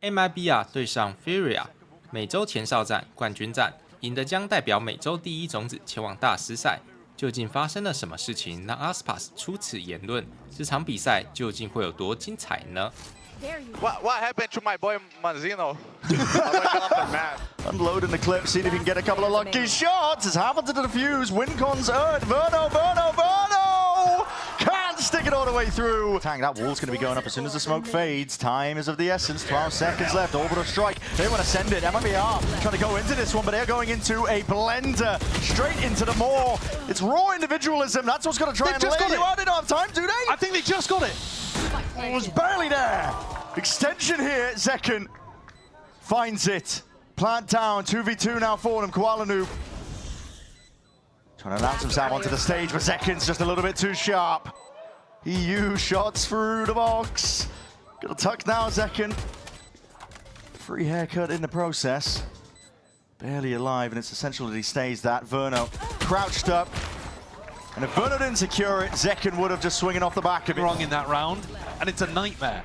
MIBR 对上 Furia， 美洲前哨战冠军战，赢的将代表美洲第一种子前往大师赛。究竟发生了什么事情让 aspas 出此言论？这场比赛究竟会有多精彩呢？ What happened to my boy Manzino? Unloading the clip, seeing if he can get a couple of lucky shots. It's happened to defuse. Wincon's earned. Verno! Can't stick it all the way through. Tang, that wall's going to be going up as soon as the smoke fades. Time is of the essence. 12 seconds left. Orbital strike. They want to send it. MIBR trying to go into this one, but they're going into a blender. Straight into the maw. It's raw individualism. That's what's going to try and lay you out. They don't have time, do they? I think they just got it. It was barely there. Extension here. Zekken finds it. Plant down. 2v2 now for them. Kuala Noob trying to announce himself onto the stage, but Zekken's just a little bit too sharp. EU shots through the box. Got a tuck now, Zekken. Free haircut in the process. Barely alive, and it's essential that he stays that. Verno crouched up. And if Verno didn't secure it, Zekken would have just swinging off the back of it. Wrong in that round, and it's a nightmare.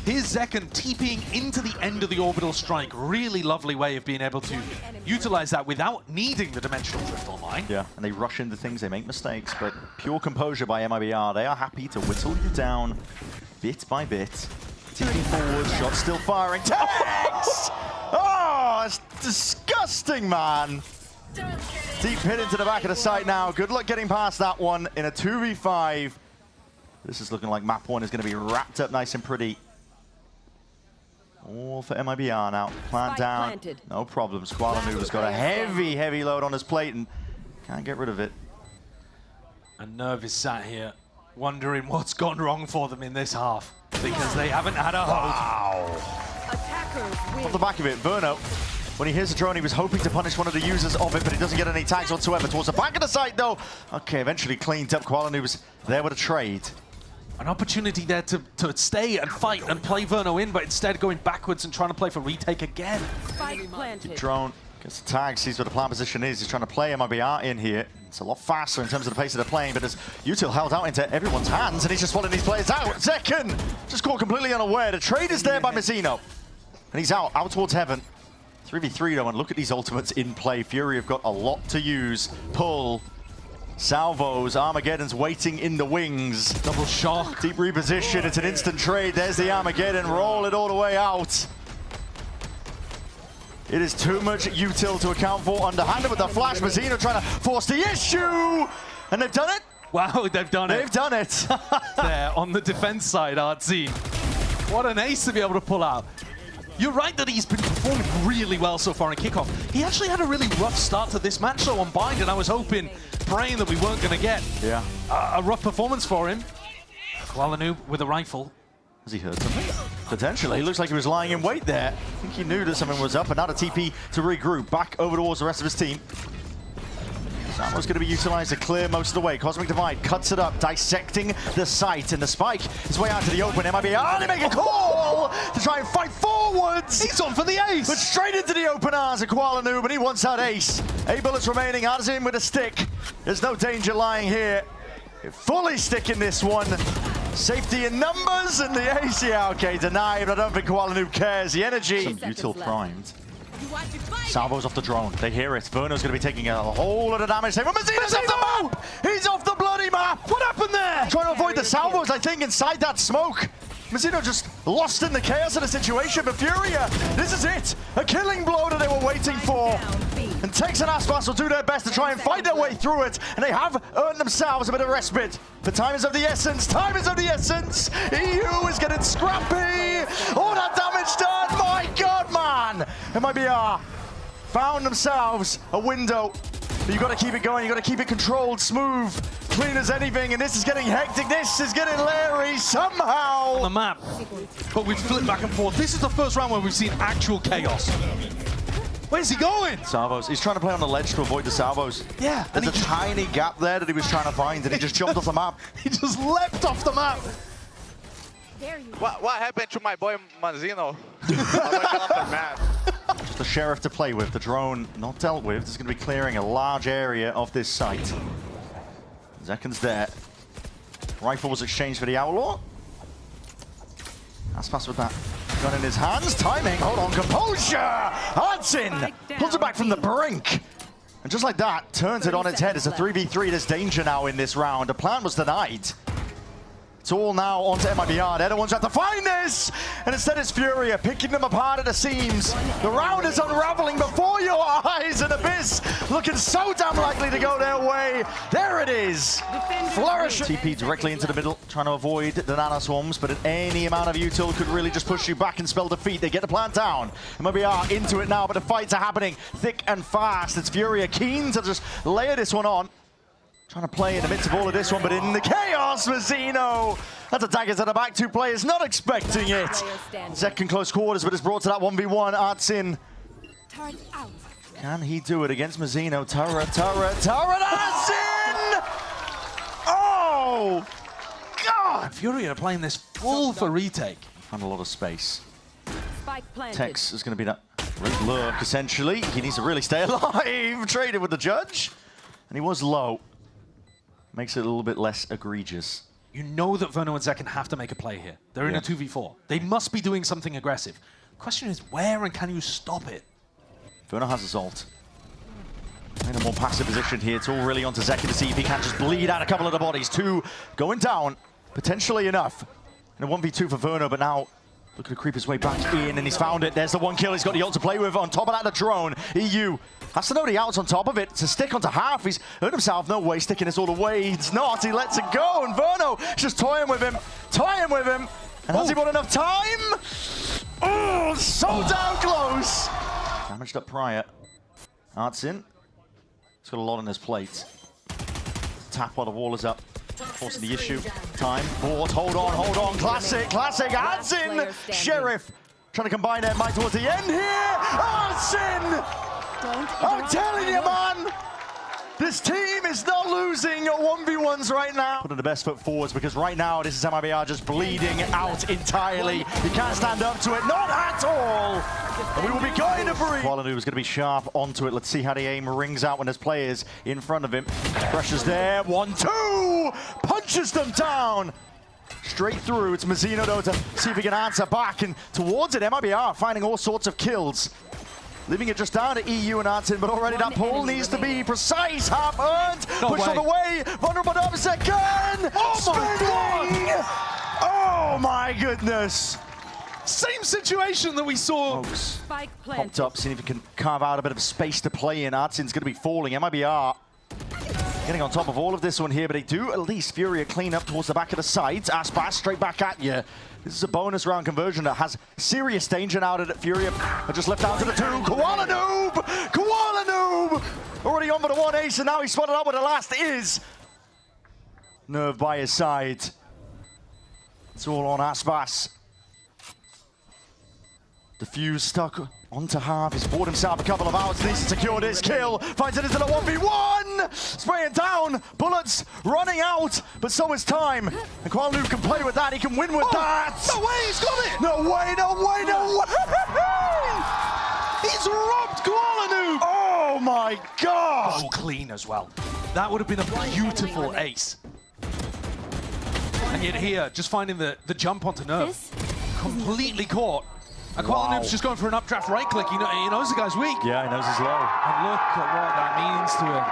Here's Zekken TPing into the end of the orbital strike. Really lovely way of being able to utilize that without needing the dimensional drift online. Yeah, and they rush into things, they make mistakes, but pure composure by MIBR. They are happy to whittle you down bit by bit. TPing forward, shot still firing. Tags! Oh, it's disgusting, man. Deep hit into the back of the site now. Good luck getting past that one in a 2v5. This is looking like map 1 is going to be wrapped up nice and pretty. All for MIBR now. Plant down. Planted. No problems. Kuala Noob has got a heavy load on his plate and can't get rid of it. And Nerve is sat here wondering what's gone wrong for them in this half because they haven't had a hold. Off the back of it, Verno, when he hears the drone, he was hoping to punish one of the users of it, but he doesn't get any tags whatsoever. Towards the back of the site, though. Okay, eventually cleaned up. Kuala Noob's there with a trade. An opportunity there to stay and fight and play Verno in, but instead going backwards and trying to play for retake again. Drone gets the tag, sees where the plant position is. He's trying to play MIBR in here. It's a lot faster in terms of the pace of the playing, but as Util held out into everyone's hands, and he's just following these players out. Zekken just caught completely unaware. The trade is there by Mazzino, and he's out towards heaven. 3v3 though, and look at these ultimates in play. Fury have got a lot to use. Pull. Salvos, Armageddon's waiting in the wings. Double shock. Deep reposition, it's an instant trade. There's the Armageddon, roll it all the way out. It is too much util to account for underhanded with the flash. Mazzino trying to force the issue. And they've done it. Wow, they've done it. They've done it. There on the defense side, Artsy. What an ace to be able to pull out. You're right that he's been performing really well so far in kickoff. He actually had a really rough start to this match though on Bind, and I was hoping, praying that we weren't going to get a rough performance for him. Kuala Noob with a rifle. Has he heard something? Potentially. He looks like he was lying in wait there. I think he knew that something was up, and now the TP to regroup. Back over towards the rest of his team. Samo's going to be utilized to clear most of the way. Cosmic Divide cuts it up, dissecting the site, and the spike is way out to the open. MIBR, they make a call to try and fight forwards. He's on for the ace. But straight into the open arms of Kuala Noob, and he wants that ace. 8 bullets remaining, has him with a stick. There's no danger lying here. Fully sticking this one. Safety in numbers, and the ace, yeah, okay, denied, but I don't think Kuala Noob cares. The energy. Some util primed. Salvo's off the drone. They hear it. Verno's going to be taking a whole lot of damage. Mazzino's off the map! He's off the bloody map! What happened there? Trying to avoid the salvos, I think, inside that smoke. Mazzino just lost in the chaos of the situation, but Furia, this is it. A killing blow that they were waiting for. And Tex and aspas will do their best to try and fight their way through it, and they have earned themselves a bit of respite. But time is of the essence. Time is of the essence. EU is getting scrappy. All that damage done. My God, man. MIBR found themselves a window. But you've got to keep it going. You've got to keep it controlled, smooth, clean as anything. And this is getting hectic. This is getting Larry somehow. On the map. But we've flipped back and forth. This is the first round where we've seen actual chaos. Where's he going? Salvos. He's trying to play on the ledge to avoid the salvos. Yeah. There's a tiny gap there that he was trying to find, and he just jumped off the map. He just leapt off the map. What happened to my boy Manzino? Just the sheriff to play with. The drone not dealt with. It's going to be clearing a large area of this site. Zekken's there. Rifle was exchanged for the Outlaw. Aspas with that Gun in his hands, timing, hold on, composure! Artsin pulls it back from the brink. And just like that, turns it on its head. It's a 3v3. There's danger now in this round. The plan was denied. It's all now onto MIBR. They're the ones who have to find this! And instead it's Furia picking them apart at the seams. The round is unraveling before your eyes, and Abyss looking so damn likely to go their way. There it is! Flourish! TP directly into the middle, trying to avoid the nano swarms, but any amount of util could really just push you back and spell defeat. They get the plant down. MIBR into it now, but the fights are happening thick and fast. It's Furia keen to just layer this one on. Trying to play in the midst of all of this one, but in the chaos, Mazzino! That's a dagger to the back, two players not expecting it. Zekken close quarters, but it's brought to that 1v1. Artsin. Can he do it against Mazzino? Turret, Artsin! Oh! God! Furia playing this full for retake. Found a lot of space. Tex is going to be that great lurk, essentially. He needs to really stay alive. Traded with the judge. And he was low. Makes it a little bit less egregious. You know that Verno and Zekken have to make a play here. They're in a 2v4. They must be doing something aggressive. The question is where and can you stop it? Verno has his ult. In a more passive position here. It's all really onto Zekken to see if he can just bleed out a couple of the bodies. Two going down. Potentially enough. And a 1v2 for Verno, but now looking to creep his way back in, and he's found it. There's the one kill. He's got the ult to play with. On top of that, the drone. EU has to know the outs on top of it. To stick onto half, he's hurt himself. No way sticking this all the way. It's not. He lets it go, and Verno just toying with him. And has he got enough time? Oh, so down close. Damaged up prior. Artsin. He's got a lot on his plate. Tap while the wall is up. Forcing the issue. Time. Board. Hold on. Classic. Artsin. Sheriff. Trying to combine their might towards the end here. Artsin! I'm telling you, man! This team is not losing at 1v1s right now. Putting the best foot forwards, because right now this is MIBR just bleeding out entirely. He can't stand up to it. Not at all! And we will be going to breathe. Qualinu is going to be sharp onto it. Let's see how the aim rings out when there's players in front of him. Pressure's there. 1-2! Punches them down! Straight through. It's Mazzino, though, to see if he can answer back. And towards it, MIBR finding all sorts of kills. Leaving it just down to EU and Artsin, but already that pull needs to be precise. Half earned. Push on the way. Vulnerable up second. Oh my God! Oh my goodness! Same situation that we saw. Popped up, seeing if he can carve out a bit of space to play in. Artsin's going to be falling. MIBR getting on top of all of this one here, but they do at least Furia clean up towards the back of the sides. Aspas straight back at you. This is a bonus round conversion that has serious danger now that Furia are just left out to the two. Koala Noob! Already on for the one ace, and now he's spotted up with the last is Nerve by his side. It's all on Aspas. The fuse stuck onto half. He's bought himself a couple of hours. Needs to secure this kill. Finds it into the 1v1. Spraying down. Bullets running out. But so is time. And Koala can play with that. He can win with that. No way, he's got it. No way. He's robbed Koala. Oh my God. So clean as well. That would have been a beautiful ace. And yet here, just finding the jump onto Nerve. Completely caught. And Koala just going for an updraft right click. He knows the guy's weak. Yeah, he knows he's low. And look at what that means to him.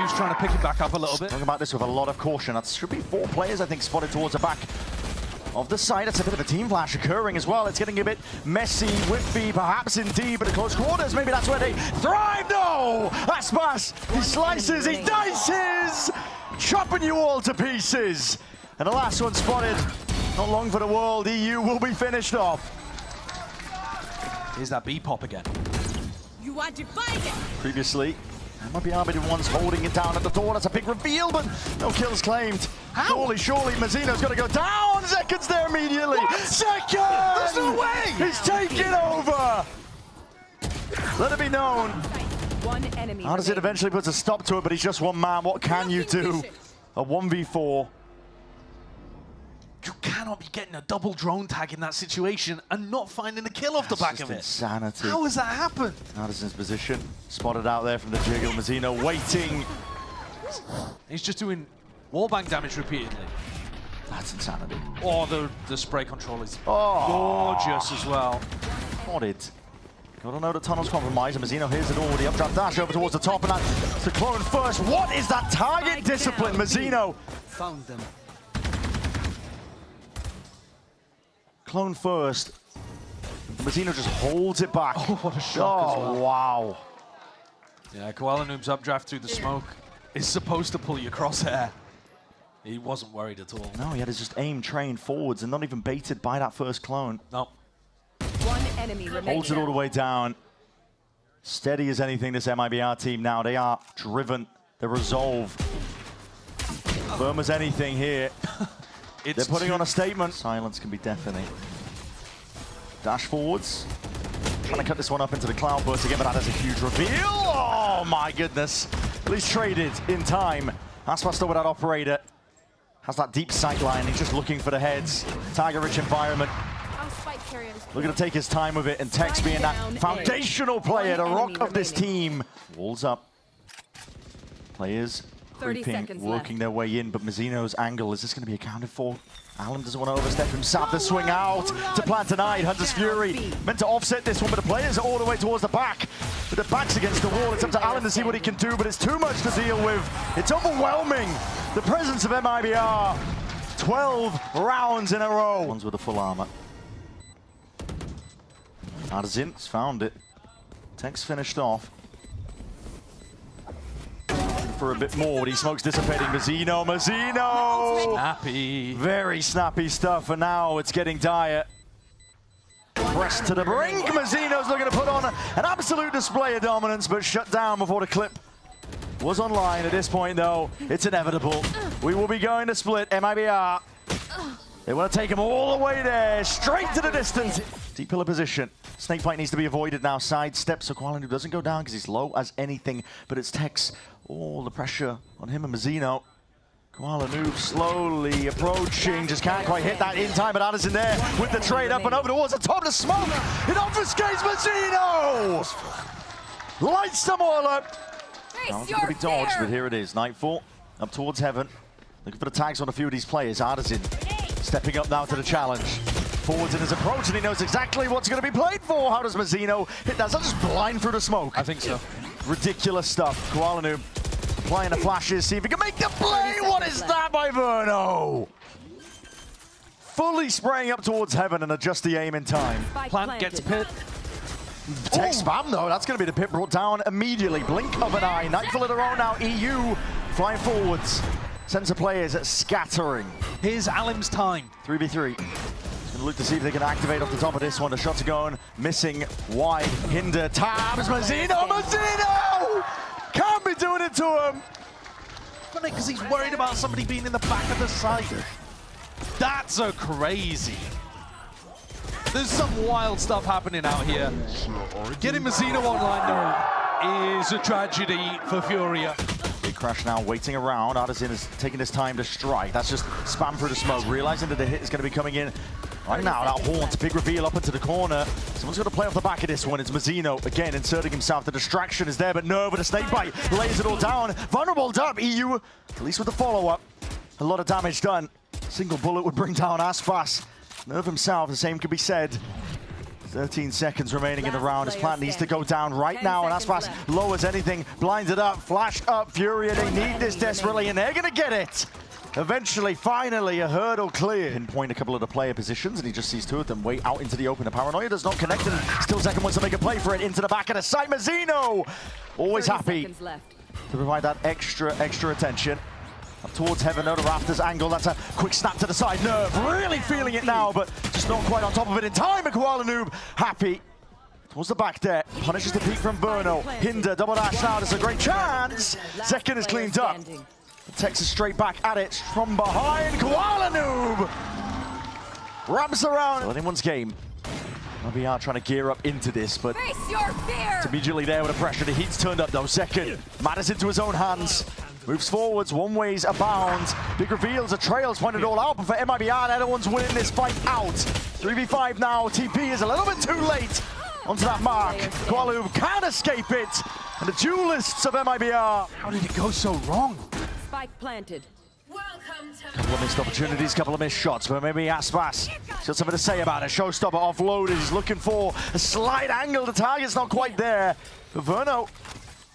EU's trying to pick him back up a little bit. Talking about this with a lot of caution. That should be 4 players, I think, spotted towards the back of the side. That's a bit of a team flash occurring as well. It's getting a bit messy, whiffy, perhaps indeed, but at close quarters, maybe that's where they thrive. No! Aspas, he slices, he dices, chopping you all to pieces. And the last one spotted, not long for the world. EU will be finished off. Here's that B-pop again. You are divided. Previously, MIBR be the ones holding it down at the door. That's a big reveal, but no kills claimed. How? Surely, Mazzino's got to go down. Zekken's there immediately. What? Zekken! There's no way! He's taking over. Let it be known. One enemy. How does it eventually put a stop to it, but he's just one man. What can you do? A 1v4. You cannot be getting a double drone tag in that situation and not finding a kill off the back of it. Insanity. How has that happened? Addison's position. Spotted out there from the jiggle. Mazzino waiting. He's just doing wallbang damage repeatedly. That's insanity. Oh, the spray control is gorgeous as well. Spotted. Gotta know the tunnel's compromised, and Mazzino hears it all. The updraft dash over towards the top, and that's the clone first. What is that target discipline, Mazzino? Found them. Clone first. Mazzino just holds it back. Oh, what a shock as well. Wow. Yeah, Koala Noob's updraft through the smoke is supposed to pull your crosshair. He wasn't worried at all. No, he had his just aim trained forwards and not even baited by that first clone. No. One enemy remaining. Holds it all the way down. Steady as anything, this MIBR team now. They are driven. They're resolved. Firm as anything here. They're putting on a statement. Silence can be deafening. Dash forwards. Trying to cut this one up into the cloud burst again, but that is a huge reveal. Oh my goodness. At least traded in time. aspas still with that operator. Has that deep sight line. He's just looking for the heads. Target-rich environment. Looking to take his time with it, and Tex being that foundational player, the rock of this team. Walls up. Players creeping, working their way in, but Mazzino's angle, is this going to be accounted for? Allen doesn't want to overstep himself. The swing out to plant denied. Hunter's Fury meant to offset this one, but the players are all the way towards the back. With the backs against the wall, it's up to Allen to see what he can do, but it's too much to deal with. It's overwhelming. The presence of MIBR. 12 rounds in a row. Ones with the full armor. Artisan's found it. Tex finished off. For a bit more, but he smokes dissipating. Mazzino! Snappy. Very snappy stuff, and now it's getting dire. Pressed to the brink. Mazzino's looking to put on an absolute display of dominance, but shut down before the clip was online. At this point, though, it's inevitable. We will be going to split MIBR. They want to take him all the way there, straight to the distance. Deep pillar position. Snakebite needs to be avoided now. Sidestep, so Koala Noob doesn't go down because he's low as anything, but it's Tex. All the pressure on him and Mazzino. Koala Noob slowly approaching, just can't quite hit that in time, but Addison there with the trade up and over towards the top of the smoke. It obfuscates Mazzino! Lights them all up. That one's going to be dodged, but here it is. Nightfall up towards heaven. Looking for the tags on a few of these players. Addison stepping up now to the challenge. Forwards in his approach, and he knows exactly what's going to be played for. How does Mazzino hit that? Is that just blind through the smoke? I think so. Ridiculous stuff. Koala Noob applying the flashes, see if he can make the play. What is that by Verno? Fully spraying up towards heaven and adjust the aim in time. Plant gets pit. Text spam though, that's going to be the pit brought down immediately. Blink of an eye. Nightfall of their own now. EU flying forwards. Sensor players scattering. Here's Alim's time. 3v3. Gonna look to see if they can activate off the top of this one. The shots are going missing wide. Hinder tabs. Mazzino! Can't be doing it to him. Funny because he's worried about somebody being in the back of the site. That's so crazy. There's some wild stuff happening out here. Getting Mazzino online though is a tragedy for Furia. Big crash now, waiting around. Addison is taking his time to strike. That's just spam through the smoke, realizing that the hit is going to be coming in right now. That haunt, big reveal up into the corner. Someone's going to play off the back of this one. It's Mazzino again inserting himself. The distraction is there, but Nerve with a snake bite lays it all down. Vulnerable up. EU, at least with the follow-up. A lot of damage done. Single bullet would bring down aspas. Nerve himself, the same could be said. 13 seconds remaining in the round. His plant needs to go down right now, and aspas low as anything, blinded up, flashed up. Furia, they need this desperately, and they're gonna get it. Eventually, finally, a hurdle clear. Pinpoint a couple of the player positions, and he just sees two of them way out into the open. The paranoia does not connect, and still zekken wants to make a play for it into the back of the site. Mazzino, always happy to provide that extra attention. Up towards heaven, no, the rafters angle. That's a quick snap to the side. Nerve really feeling it now, but just not quite on top of it in time. And Koala Noob happy towards the back there. Punishes the peek from Verno. Hinder, double dash now. There's a great chance. Zekken is cleaned up. Tex is straight back at it from behind. Koala Noob wraps around. Well, anyone's game. MIBR trying to gear up into this, but it's immediately there with the pressure. The heat's turned up though. Zekken matters into his own hands. Moves forwards, one way's abound. Big reveals, the trails pointed all out, but for MIBR, everyone's winning this fight out. 3v5 now, TP is a little bit too late onto that mark. Koala Noob can't escape it. And the duelists of MIBR. How did it go so wrong? Spike planted. Welcome Couple of missed opportunities, couple of missed shots, but maybe aspas got something to say about it. Showstopper offloaded, he's looking for a slight angle, the target's not quite there. But Verno,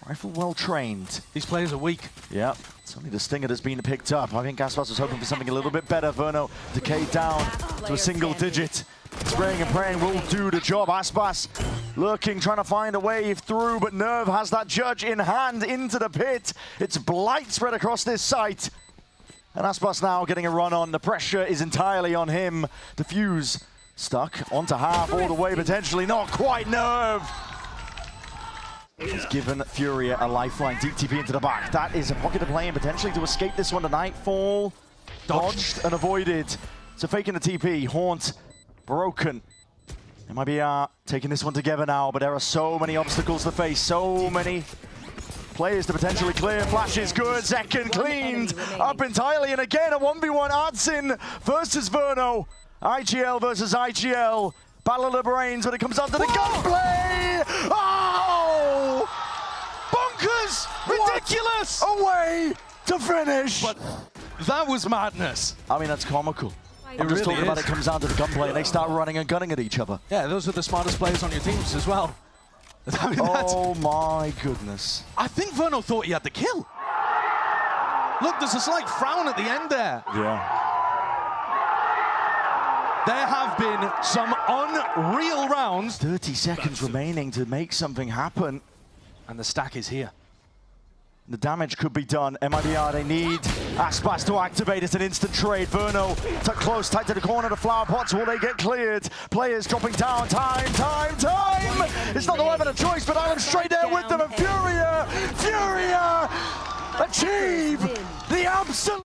rifle well trained. These players are weak. Yeah, it's only the stinger that's been picked up. I think aspas was hoping for something a little bit better. Verno decayed down to a single digit. Spraying and praying will do the job. aspas looking, trying to find a wave through, but Nerve has that judge in hand into the pit. It's blight spread across this site. And aspas now getting a run on. The pressure is entirely on him. The fuse stuck onto half all the way, potentially not quite. Nerve has given Furia a lifeline. Deep TP into the back. That is a pocket to play in potentially to escape this one to Nightfall. Dodged and avoided. So faking the TP. Haunt broken. MIBR taking this one together now, but there are so many obstacles to face. So many players to potentially clear. Flash is good. zekken cleaned up entirely. And again, a 1v1 Artsin versus Verno. IGL versus IGL. Battle of the brains when it comes down to the gunplay. Oh! Bonkers! Ridiculous! What a way to finish. But that was madness. I mean, that's comical. It I'm just really talking about is. it comes down to the gunplay and they start running and gunning at each other. Yeah, those are the smartest players on your teams as well. I mean, Oh my goodness. I think Verno thought he had the kill. Look, there's a slight frown at the end there. Yeah. There have been some unreal rounds. 30 seconds remaining to make something happen. And the stack is here. The damage could be done. MIBR, they need aspas to activate. It's an instant trade. Verno tucked close, tight to the corner of the flower pots. Will they get cleared? Players dropping down. Time! It's not the weapon of choice, but I'm straight there with them. And Furia achieve the absolute